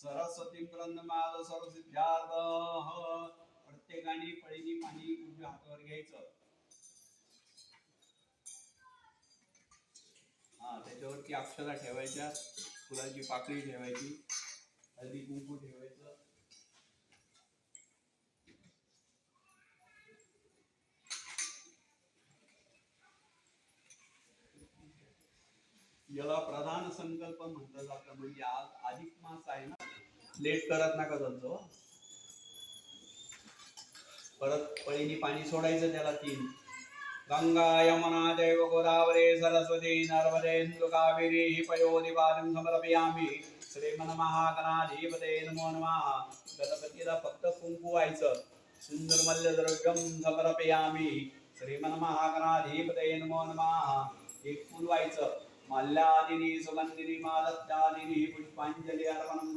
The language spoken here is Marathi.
सरस्वती क्रंदमाल सर्वसिद्ध्यार्थ. प्रत्येकाने पळीनी पाणी उजव्या हातावर घ्यायचं. त्याच्यावरती अक्षरा ठेवायच्या, फुलाची पाकळी ठेवायची, हळदी कुंकू ठेवायचं. याला प्रधान संकल्प म्हटलं जातं. म्हणजे आज अधिक मास आहे ना, लेट करत नका जातो. परत पळीनी पाणी सोडायचं त्याला 3. गंगा यमुना जैव गोदावरी सरस्वती नर्मदे सिंधु कावेरी पयोनिपातं समर्पयामि. श्रीमन्महागणाधिपते नमो नमः. गणपतीला फक्त कुंकू व्हायचं. सुंदर मल्ल द्रव्यम समर्पयामि. श्रीमन्महागणाधिपते नमो नमः. एक फूल व्हायचं. मल्ल्यादिनी सुगंधिनी मालत्यादिनी पुष्पांजली अर्पणं